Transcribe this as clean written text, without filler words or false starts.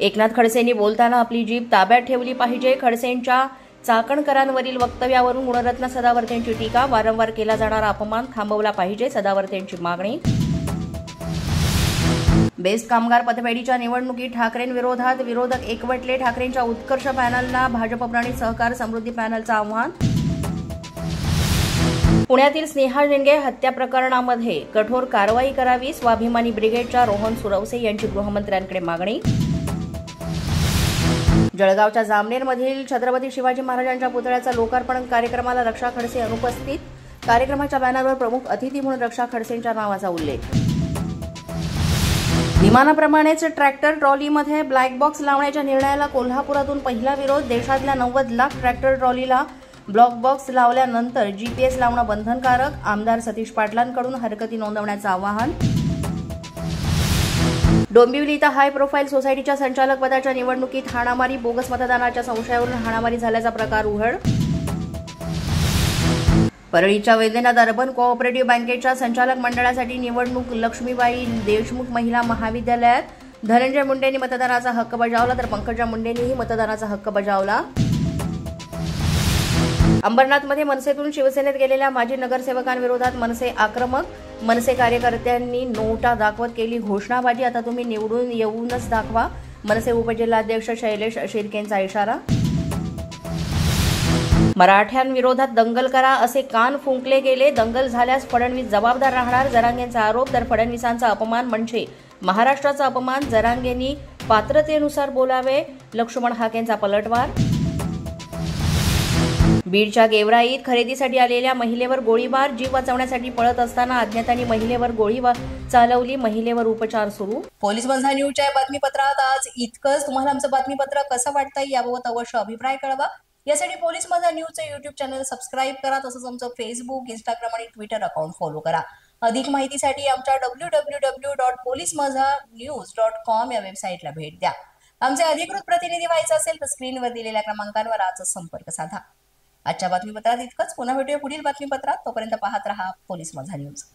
एकनाथ खडसेंनी बोलताना आपली जीभ ताब्यात ठेवली पाहिजे. खडसेंच्या चाकणकरांवरील वक्तव्यावरून गुणरत्न सदावर्तेंची टीका. वारंवार केला जाणारा अपमान थांबवला पाहिजे, सदावर्तेंची मागणी. बेस्ट कामगार पतपेढीच्या निवडणुकीत ठाकरेंविरोधात विरोधक एकवटले. ठाकरेंच्या उत्कर्ष पॅनलला भाजप-प्रणित सहकार समृद्धी पॅनलचं आव्हान. पुण्यातील स्नेहा शेंडगे हत्या प्रकरणामध्ये कठोर कारवाई करावी. स्वाभिमानी ब्रिगेडच्या रोहन सुरवसे यांची गृहमंत्र्यांकडे मागणी. जळगावच्या जामनेरमधील छत्रपती शिवाजी महाराजांच्या पुतळ्याचा लोकार्पण कार्यक्रमाला रक्षा खडसे अनुपस्थित. कार्यक्रमाच्या बॅनरवर प्रमुख अतिथी म्हणून रक्षा खडसेंच्या नावाचा उल्लेख. विमानाप्रमाणेच ट्रॅक्टर ट्रॉलीमध्ये ब्लॅक बॉक्स लावण्याच्या निर्णयाला कोल्हापुरातून पहिला विरोध. देशातल्या 90 लाख ट्रॅक्टर ट्रॉलीला ब्लॅक बॉक्स लावल्यानंतर जीपीएस लावणं बंधनकारक. आमदार सतीश पाटलांकडून हरकती नोंदवण्याचं आवाहन. डोंबिवली इथं हाय प्रोफाईल सोसायटीच्या संचालक पदाच्या निवडणुकीत हाणामारी. बोगस मतदानाच्या संशयावरून हाणामारी झाल्याचा प्रकार उघड. परळीच्या वैद्यनाथ अर्बन कोऑपरेटिव्ह बँकेच्या संचालक मंडळासाठी निवडणूक. लक्ष्मीबाई देशमुख महिला महाविद्यालयात धनंजय मुंडेंनी मतदानाचा हक्क बजावला, तर पंकजा मुंडेंनीही मतदानाचा हक्क बजावला. अंबरनाथमध्ये मनसेतून शिवसेनेत गेलेल्या माजी नगरसेवकांविरोधात मनसे आक्रमक. मनसे कार्यकर्त्यांनी नोटा दाखवत केली घोषणाबाजी. आता तुम्ही निवडून येऊनच दाखवा. मनसे उपजिल्हाध्यक्ष शैलेश शिर्केंचा इशारा. मराठ्यांविरोधात दंगल करा असे कान फुंकले गेले. दंगल झाल्यास फडणवीस जबाबदार राहणार. जरांगेंचा आरोप. तर फडणवीसांचा अपमान म्हणजे महाराष्ट्राचा अपमान. जरांगेंनी पात्रतेनुसार बोलावे. लक्ष्मण हाकेंचा पलटवार. बीडच्या गेवराईत खरेदीसाठी आलेल्या महिलेवर गोळीबार. जीव वाचवण्यासाठी पळत असताना अज्ञातांनी महिलेवर गोळी चालवली. महिलेवर उपचार सुरू. पोलीस माझा न्यूजच्या बातमीपत्रात आज इतकंच. तुम्हाला आमचं बातमीपत्र कसं वाटतंय याबाबत अवश्य अभिप्राय कळवा. यासाठी पोलीस माझा न्यूजचं युट्यूब चॅनल सबस्क्राईब करा. तसंच आमचं फेसबुक, इंस्टाग्राम आणि ट्विटर अकाउंट फॉलो करा. अधिक माहितीसाठी आमच्या www.policemazanews.com या वेबसाईटला भेट द्या. आमचे अधिकृत प्रतिनिधी व्हायचं असेल तर स्क्रीनवर दिलेल्या क्रमांकांवर आजच संपर्क साधा. आजच्या बातमीपत्रात इतकंच. पुन्हा भेटूया पुढील बातमीपत्रात. तोपर्यंत पाहत रहा पोलीस माझा न्यूज.